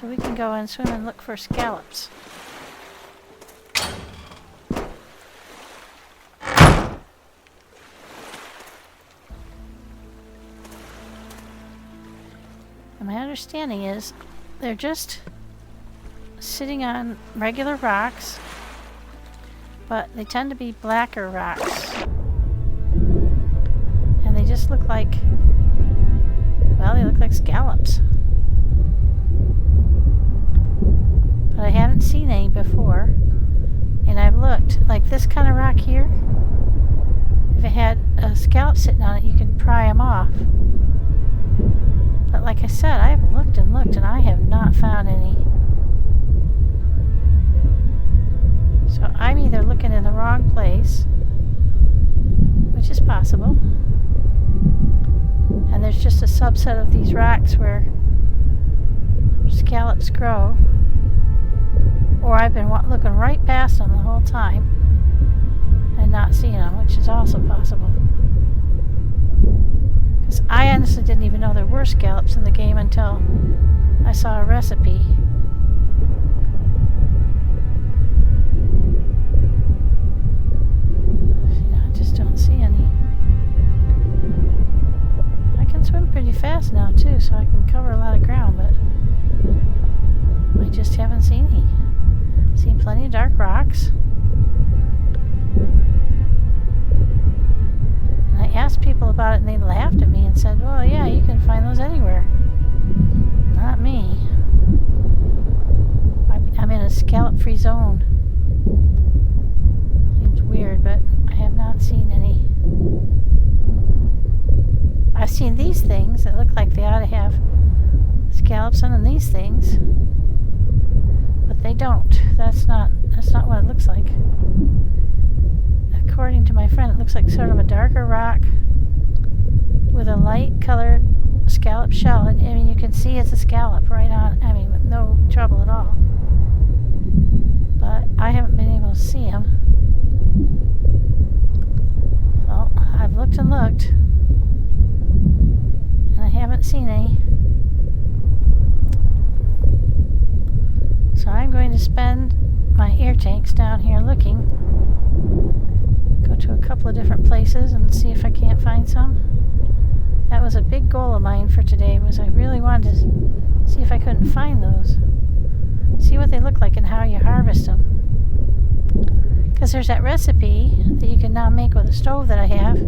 So we can go and swim and look for scallops. And my understanding is they're just sitting on regular rocks, but they tend to be blacker rocks. And they just look like, well, they look like scallops. But I haven't seen any before. And I've looked, like this kind of rock here, if it had a scallop sitting on it, you could pry them off. But like I said, I've looked and looked and I have not found any. So I'm either looking in the wrong place, which is possible, and there's just a subset of these rocks where scallops grow, or I've been looking right past them the whole time and not seeing them, which is also possible. Because I honestly didn't even know there were scallops in the game until I saw a recipe. I just don't see any. I can swim pretty fast now too, so I can cover a lot of ground, but I just haven't seen any. Seen plenty of dark rocks. And I asked people about it and they laughed at me and said, well, yeah, you can find those anywhere. Not me. I'm in a scallop-free zone. Seems weird, but I have not seen any. I've seen these things that look like they ought to have scallops on these things, but they don't. That's not what it looks like. According to my friend, it looks like sort of a darker rock with a light colored scallop shell. And I mean, you can see it's a scallop right on, I mean, with no trouble at all. But I haven't been able to see them. So I've looked and looked, and I haven't seen any. So I'm going to spend my air tanks down here looking. Go to a couple of different places and see if I can't find some. That was a big goal of mine for today, was I really wanted to see if I couldn't find those. See what they look like and how you harvest them. Because there's that recipe that you can now make with a stove that I have.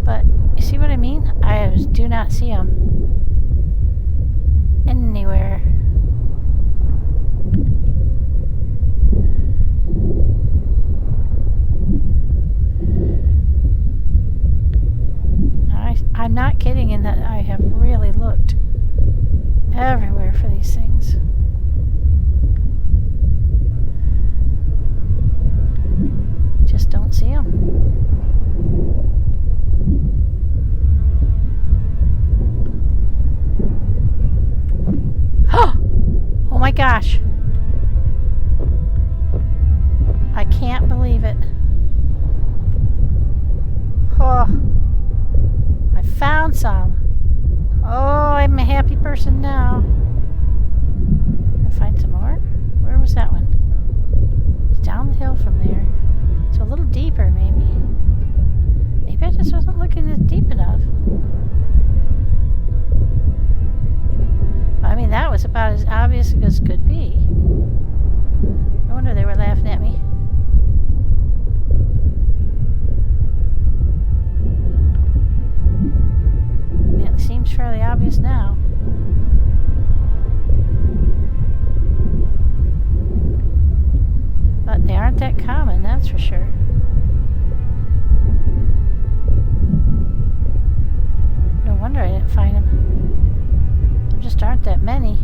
But you see what I mean? I do not see them anywhere. I'm not kidding in that I have really looked everywhere for these things. Just don't see them. Oh my gosh! I can't believe it. Oh. Found some. Oh, I'm a happy person now. I'll find some more. Where was that one? It's down the hill from there. It's a little deeper, maybe. Maybe I just wasn't looking as deep enough. I mean, that was about as obvious as could be. No wonder they were laughing at me. Seems fairly obvious now. But they aren't that common, that's for sure. No wonder I didn't find them. There just aren't that many.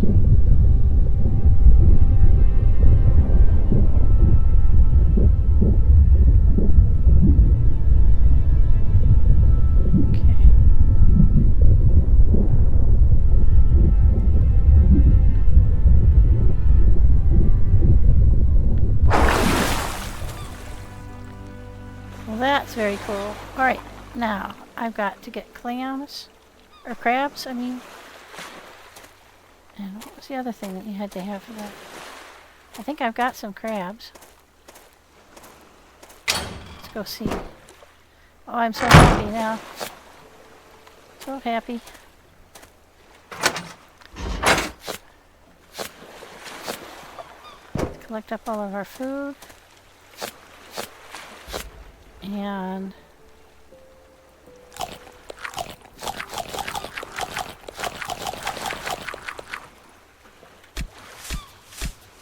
That's very cool. Alright, now I've got to get clams, or crabs, I mean. And what was the other thing that you had to have for that? I think I've got some crabs. Let's go see. Oh, I'm so happy now. So happy. Let's collect up all of our food. And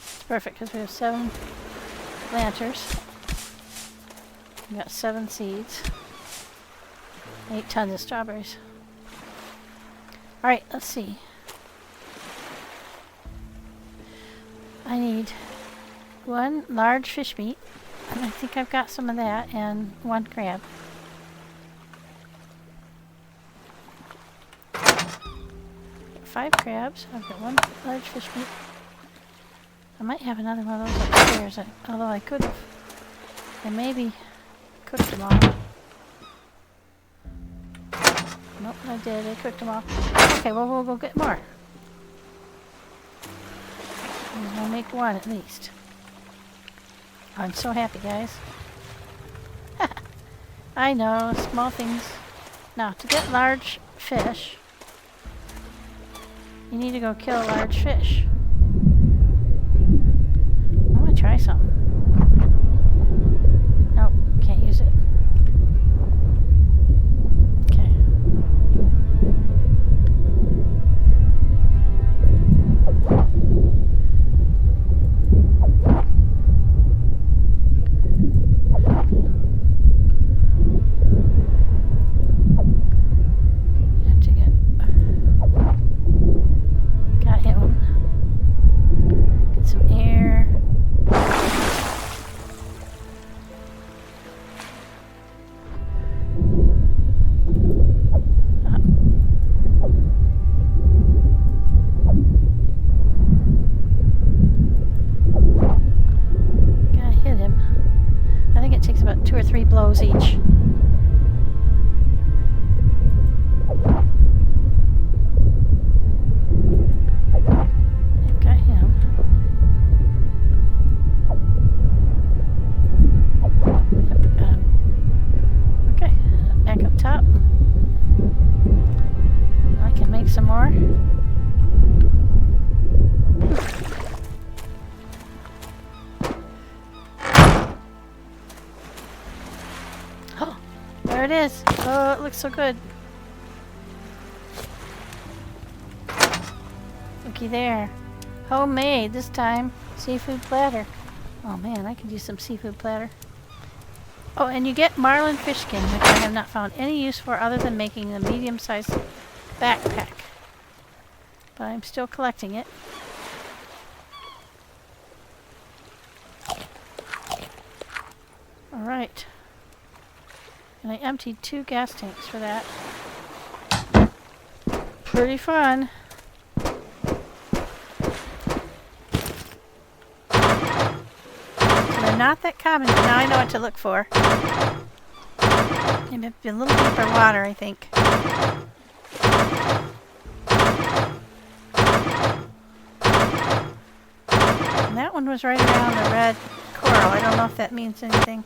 it's perfect because we have 7 planters. We got 7 seeds. 8 tons of strawberries. Alright, let's see. I need 1 large fish meat, and I think I've got some of that, and 1 crab. Got 5 crabs. I've got 1 large fish meat. I might have another one of those upstairs, although I could have. I maybe cooked them all. Nope, I did. I cooked them all. Okay, well, we'll go get more. We'll make 1 at least. I'm so happy, guys. I know, small things. Now, to get large fish, you need to go kill a large fish. I'm gonna try something. Nope, can't use it. Okay. Have to get. Got him. Get some air. Gotta hit him. I think it takes about 2 or 3 blows each. Got him. Yep, got him. Okay, back up top. I can make some more. Oh, there it is. Oh, it looks so good. Looky there. Homemade this time. Seafood platter. Oh man, I could use some seafood platter. Oh, and you get marlin fish skin, which I have not found any use for other than making a medium-sized backpack. But I'm still collecting it. Alright. And I emptied 2 gas tanks for that. Pretty fun. So they're not that common, but now I know what to look for. Maybe a little deeper water, I think. And that one was right around the red coral. I don't know if that means anything.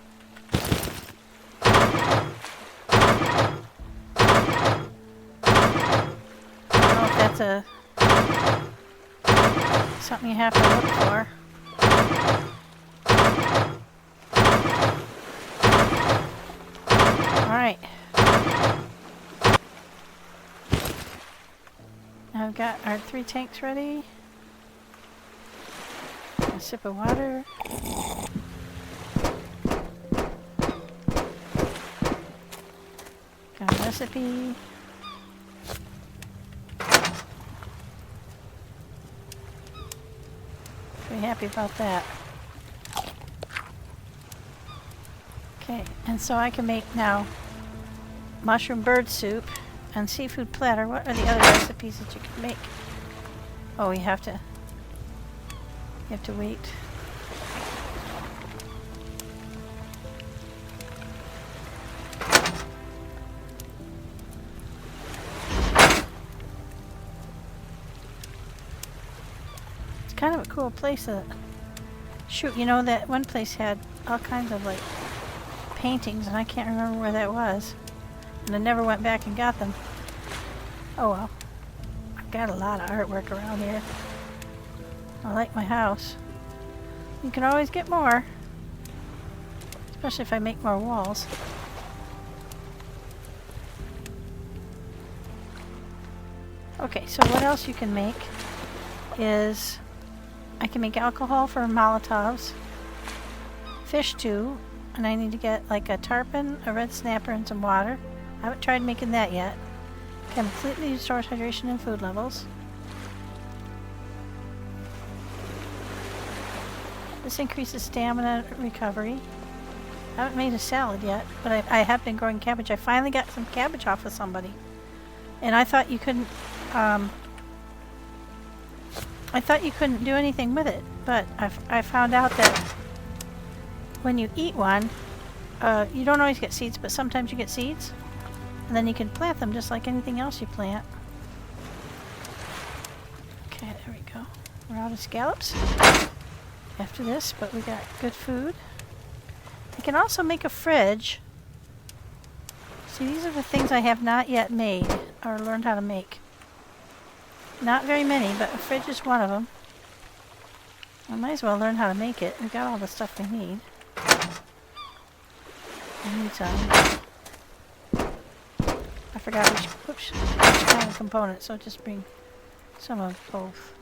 That's something you have to look for. Alright. Now we've got our 3 tanks ready. A sip of water. Got a recipe. Pretty happy about that. Okay, and so I can make now mushroom bird soup and seafood platter. What are the other recipes that you can make? Oh, you have to wait. kind of a cool place. Shoot, you know that one place had all kinds of like paintings, and I can't remember where that was. And I never went back and got them. Oh well. I've got a lot of artwork around here. I like my house. You can always get more. Especially if I make more walls. Okay, so what else you can make is I can make alcohol for Molotovs, fish too, and I need to get like a tarpon, a red snapper, and some water. I haven't tried making that yet. Completely restores hydration and food levels. This increases stamina recovery. I haven't made a salad yet, but I have been growing cabbage. I finally got some cabbage off of somebody. And I thought you couldn't, do anything with it, but I found out that when you eat one, you don't always get seeds, but sometimes you get seeds, and then you can plant them just like anything else you plant. Okay, there we go. We're out of scallops after this, but we got good food. I can also make a fridge. See, these are the things I have not yet made or learned how to make. Not very many, but a fridge is one of them. I might as well learn how to make it. We've got all the stuff we need. I need some. I forgot which kind of component, so just bring some of both.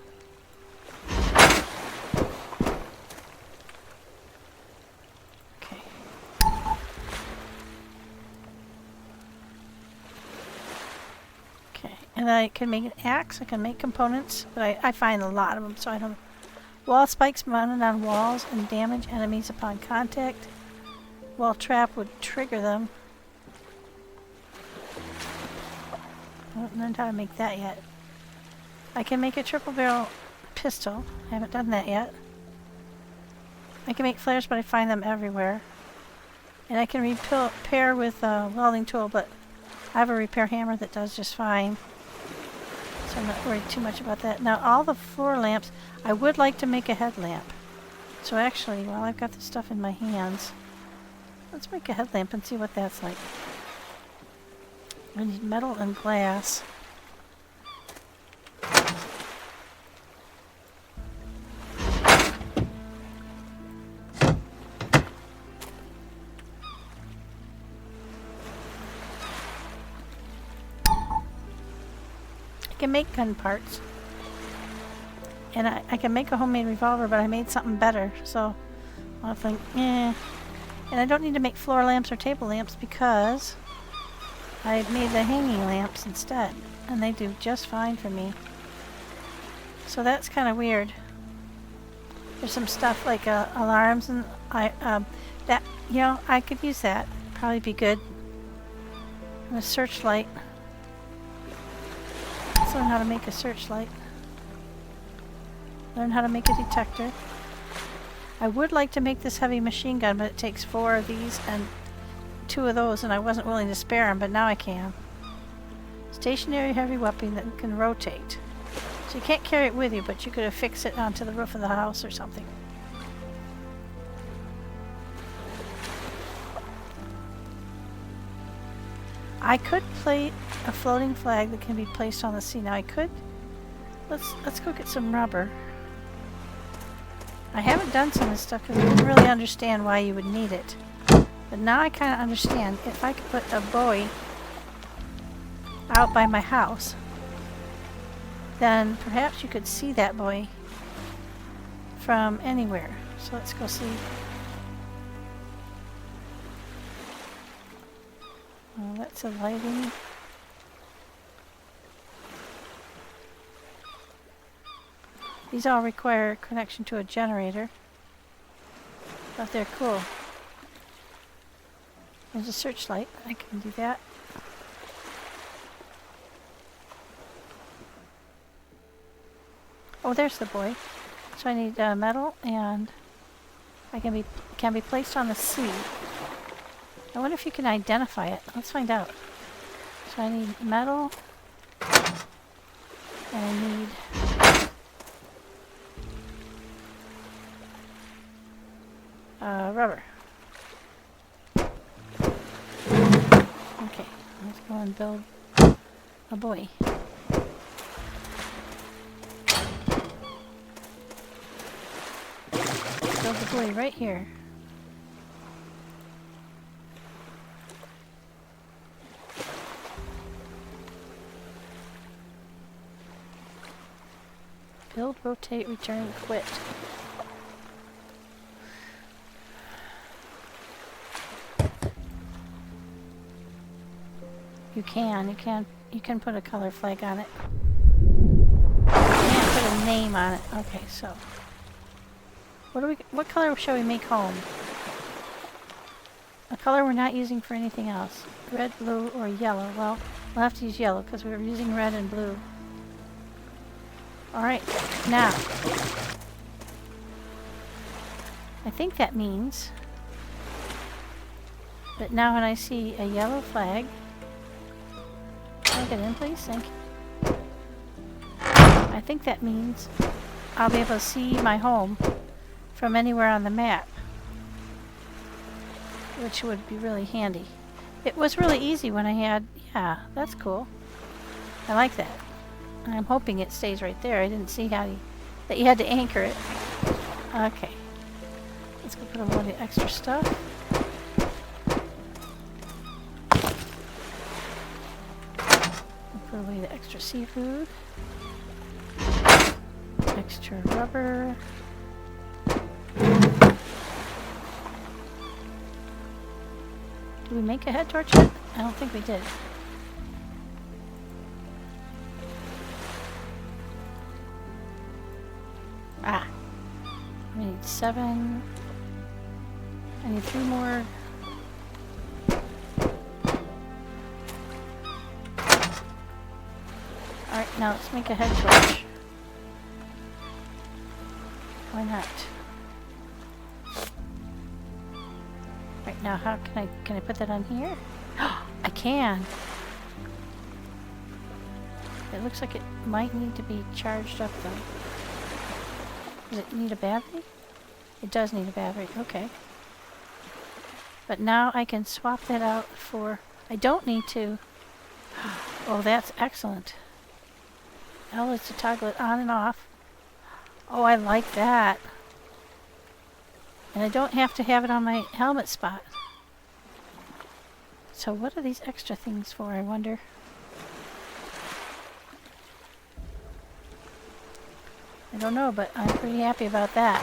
Okay. Okay, and I can make an axe. I can make components, but I find a lot of them, so I don't. Wall spikes mounted on walls and damage enemies upon contact. Wall trap would trigger them. I haven't learned how to make that yet. I can make a triple barrel pistol. I haven't done that yet. I can make flares, but I find them everywhere. And I can repair with a welding tool, but I have a repair hammer that does just fine. So I'm not worried too much about that. Now all the floor lamps, I would like to make a headlamp. So actually, while I've got this stuff in my hands, let's make a headlamp and see what that's like. I need metal and glass. I can make gun parts. And I can make a homemade revolver, but I made something better, so I'll think, eh. And I don't need to make floor lamps or table lamps because I made the hanging lamps instead, and they do just fine for me. So that's kind of weird. There's some stuff like alarms, and that, you know, I could use that. Probably be good. And a searchlight. Let's learn how to make a searchlight. Learn how to make a detector. I would like to make this heavy machine gun, but it takes 4 of these and 2 of those, and I wasn't willing to spare them, but now I can. Stationary heavy weapon that can rotate. So you can't carry it with you, but you could affix it onto the roof of the house or something. I could plate a floating flag that can be placed on the sea. Now I could. Let's go get some rubber. I haven't done some of this stuff because I didn't really understand why you would need it. But now I kind of understand. If I could put a buoy out by my house, then perhaps you could see that buoy from anywhere. So let's go see. Oh, that's a lighting. These all require connection to a generator, but they're cool. There's a searchlight. I can do that. Oh, there's the buoy. So I need metal, and I can be placed on the sea. I wonder if you can identify it. Let's find out. So I need metal, and I need rubber. Okay, let's go and build a buoy. Build the buoy right here. Build, rotate, return, quit. You can put a color flag on it. You can't put a name on it. Okay, so what color shall we make home? A color we're not using for anything else. Red, blue, or yellow. Well, we'll have to use yellow because we were using red and blue. Alright, now I think that means that now when I see a yellow flag, can I get in please? Thank you. I think that means I'll be able to see my home from anywhere on the map, which would be really handy. It was really easy when I had, yeah, that's cool. I like that. I'm hoping it stays right there. I didn't see how that you had to anchor it. Okay. Let's go put away the extra stuff. Put away the extra seafood. Extra rubber. Did we make a head torch yet? I don't think we did. Ah. I need 7. I need 3 more. Alright, now let's make a head torch. Why not? Right now, how can I put that on here? I can! It looks like it might need to be charged up though. Does it need a battery? It does need a battery, okay. But now I can swap that out for... I don't need to... Oh, that's excellent. L is to toggle it on and off. Oh, I like that. And I don't have to have it on my helmet spot. So what are these extra things for, I wonder? I don't know, but I'm pretty happy about that.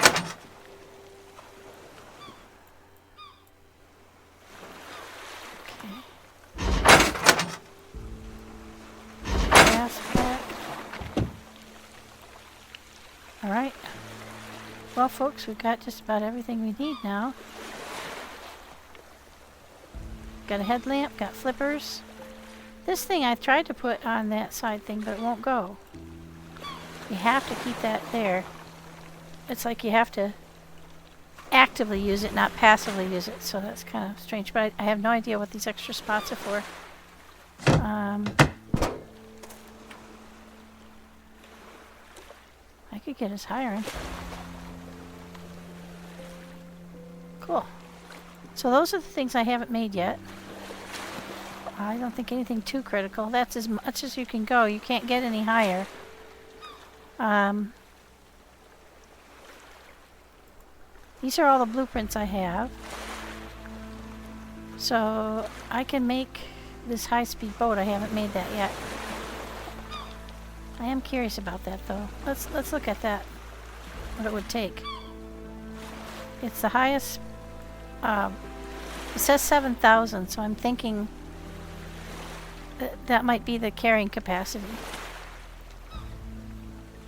Okay. Gas pack. Alright. Well, folks, we've got just about everything we need now. Got a headlamp, got flippers. This thing I tried to put on that side thing, but it won't go. You have to keep that there. It's like you have to actively use it, not passively use it. So that's kind of strange. But I have no idea what these extra spots are for. I could get us hiring. Cool. So those are the things I haven't made yet. I don't think anything too critical. That's as much as you can go. You can't get any higher. These are all the blueprints I have. So I can make this high-speed boat. I haven't made that yet. I am curious about that though. Let's look at that. What it would take. It's the highest. It says 7,000, so I'm thinking that might be the carrying capacity.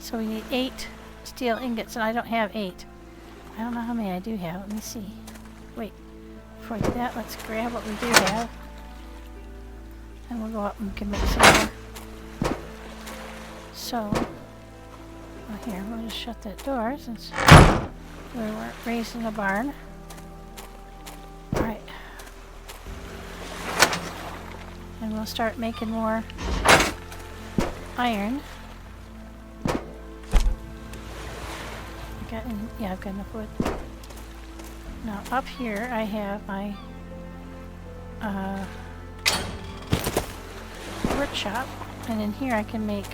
So we need 8 steel ingots, and I don't have 8. I don't know how many I do have. Let me see. Wait. Before I do that, let's grab what we do have. And we'll go up and we can make some more. So, well here, we'll just shut that door since we weren't raised in a barn. Alright. And we'll start making more iron. Yeah, I've got enough wood. Now up here I have my workshop, and in here I can make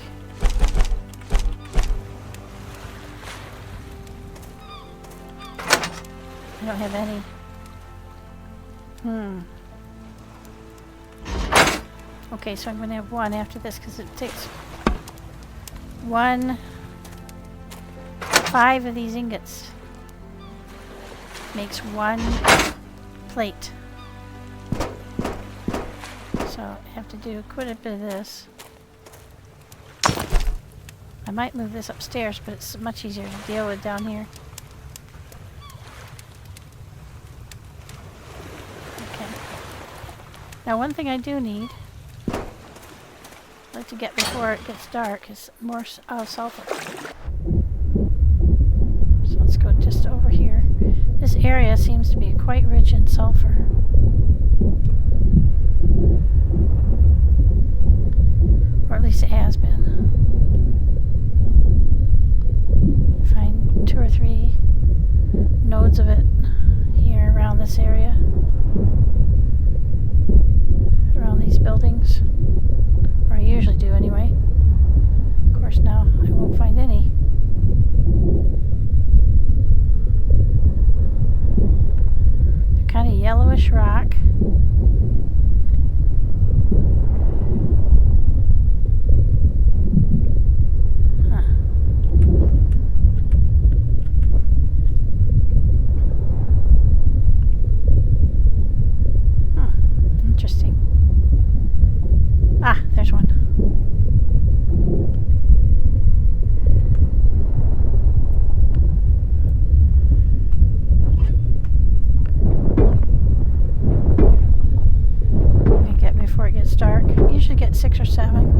I don't have any. Okay, so I'm going to have one after this because it takes 5 of these ingots. Makes 1 plate. So I have to do quite a bit of this. I might move this upstairs, but it's much easier to deal with down here. Okay. Now one thing I do need, I'd like to get before it gets dark, is more sulfur. So let's go just over here. This area seems to be quite rich in sulfur. Or at least it has been. Find 2 or 3 nodes of it here around this area. Around these buildings. Or I usually do anyway. Of course now I won't find any. They're kind of yellowish rock. Interesting. Ah, there's one. I'm gonna get before it gets dark. I usually get 6 or 7.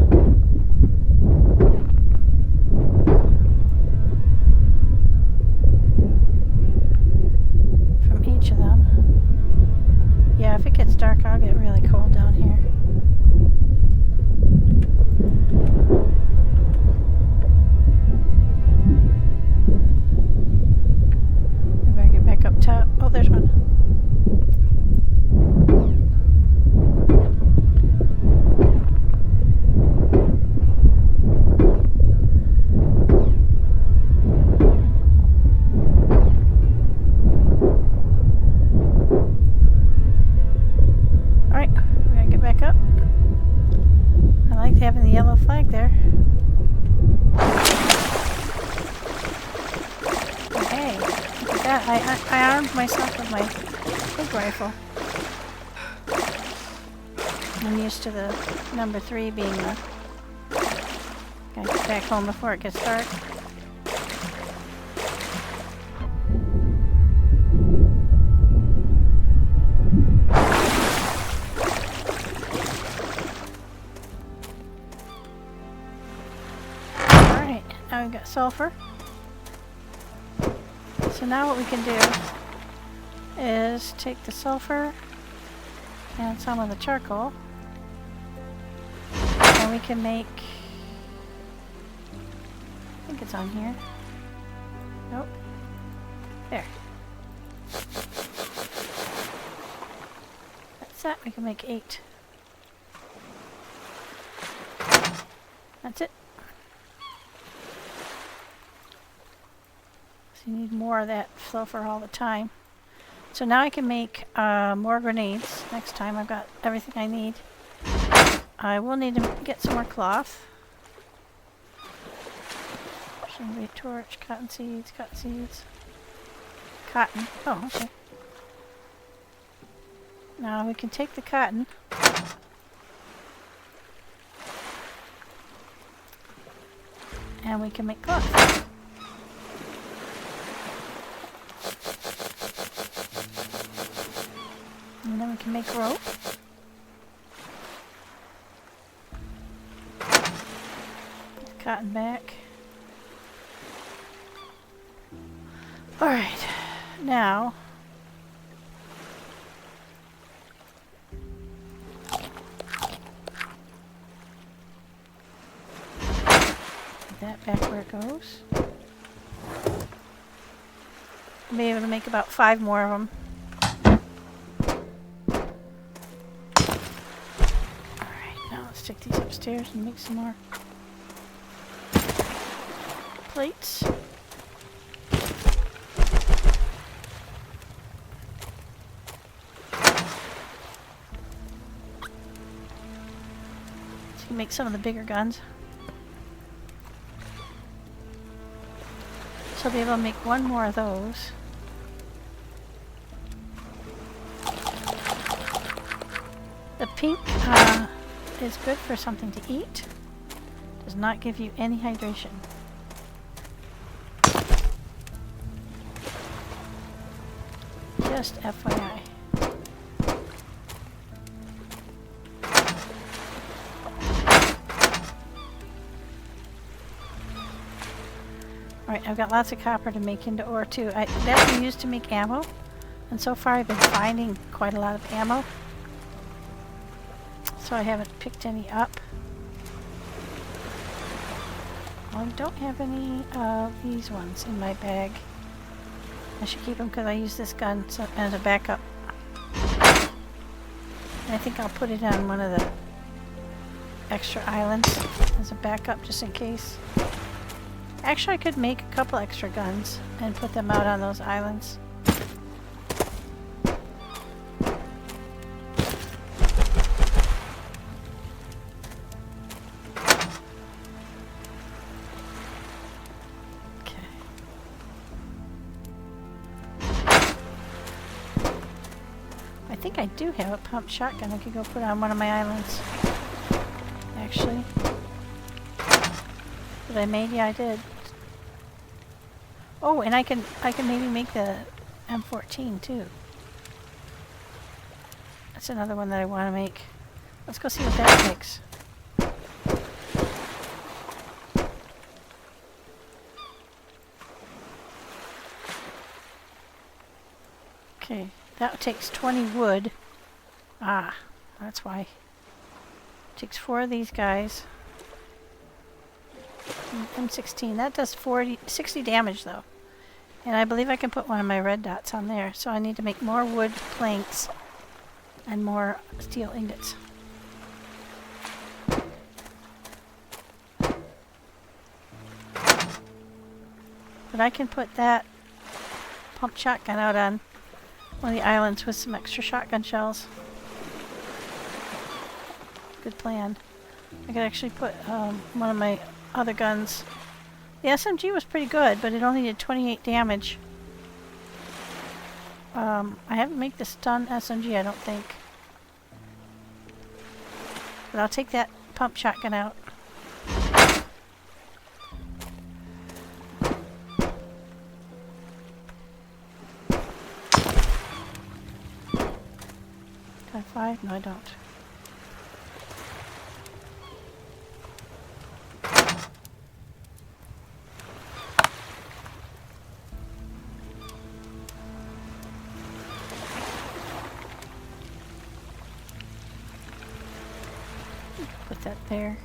From each of them. Yeah, if it gets dark, I'll get really cold down here. We better get back up top. Oh, there's one. Having the yellow flag there. Okay, look at that. I armed myself with my big rifle. I'm used to the number 3 being the... Gotta get back home before it gets dark. Now we've got sulfur. So now what we can do is take the sulfur and some of the charcoal, and we can make, I think it's on here. Nope. There. That's that. We can make 8. That's it. You need more of that sulfur all the time. So now I can make more grenades. Next time I've got everything I need. I will need to get some more cloth. Some torch, cotton seeds. Cotton. Oh, okay. Now we can take the cotton. And we can make cloth. And then we can make rope. Put the cotton back. Alright, now put that back where it goes. I'll be able to make about 5 more of them. Alright, now let's take these upstairs and make some more plates. So you make some of the bigger guns. So I'll be able to make 1 more of those. The pink is good for something to eat. Does not give you any hydration. Just FYI. Alright, I've got lots of copper to make into ore too. That we used to make ammo. And so far I've been finding quite a lot of ammo. So I haven't picked any up. I don't have any of these ones in my bag. I should keep them because I use this gun as a backup. And I think I'll put it on one of the extra islands as a backup just in case. Actually, I could make a couple extra guns and put them out on those islands. I think I do have a pump shotgun I could go put on one of my islands. Actually. Did I make? Yeah, I did. Oh, and I can maybe make the M14 too. That's another one that I want to make. Let's go see what that makes. Okay. That takes 20 wood. Ah, that's why. Takes 4 of these guys. M16. That does 60 damage though. And I believe I can put one of my red dots on there. So I need to make more wood planks and more steel ingots. But I can put that pump shotgun out on one of the islands with some extra shotgun shells. Good plan. I could actually put one of my other guns. The SMG was pretty good, but it only did 28 damage. I haven't made the stun SMG, I don't think. But I'll take that pump shotgun out. Do I have 5? No, I don't. Put that there.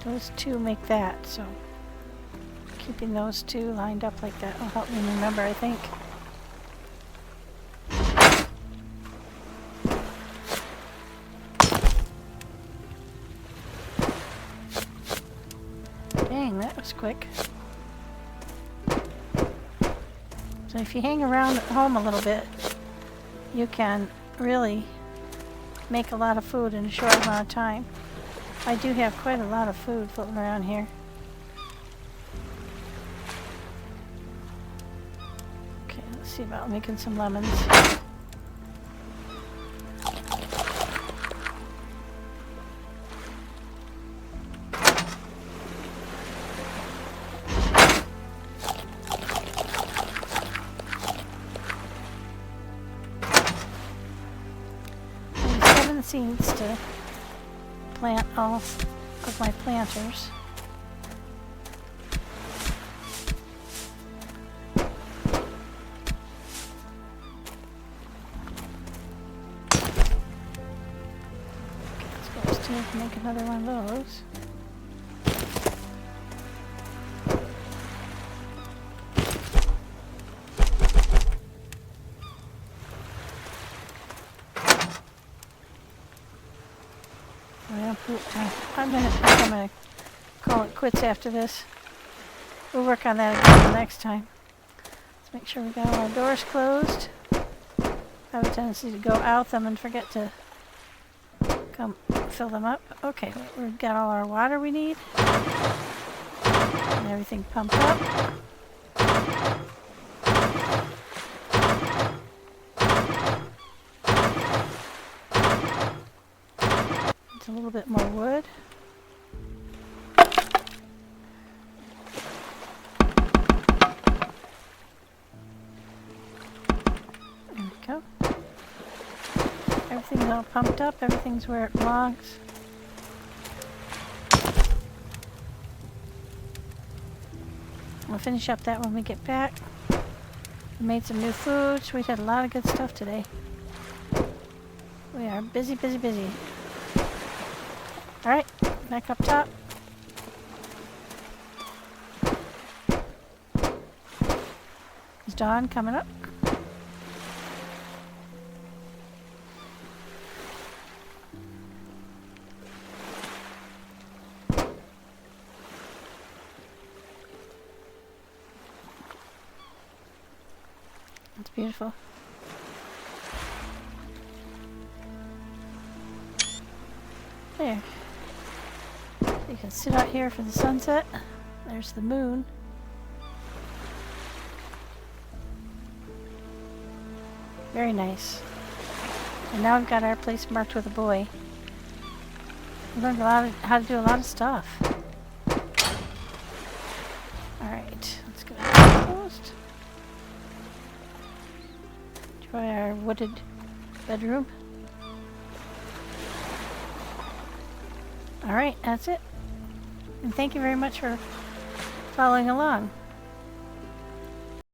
Those 2 make that, so keeping those 2 lined up like that will help me remember, I think. Dang, that was quick. So if you hang around at home a little bit, you can really make a lot of food in a short amount of time. I do have quite a lot of food floating around here. Okay, let's see about making some lemons. Seeds to plant all of my planters. Okay, let's go upstairs and make another one of those. Well, I'm gonna call it quits after this. We'll work on that again the next time. Let's make sure we got all our doors closed. I have a tendency to go out them and forget to come fill them up. Okay, we've got all our water we need. And everything pumped up. It's a little bit more wood. There we go. Everything's all pumped up. Everything's where it belongs. We'll finish up that when we get back. We made some new foods. We had a lot of good stuff today. We are busy, busy, busy. Alright, back up top. Is dawn coming up? It's beautiful. There. You can sit out here for the sunset. There's the moon. Very nice. And now we've got our place marked with a buoy. We learned how to do a lot of stuff. Alright, let's go ahead and closed. Enjoy our wooded bedroom. Alright, that's it. And thank you very much for following along.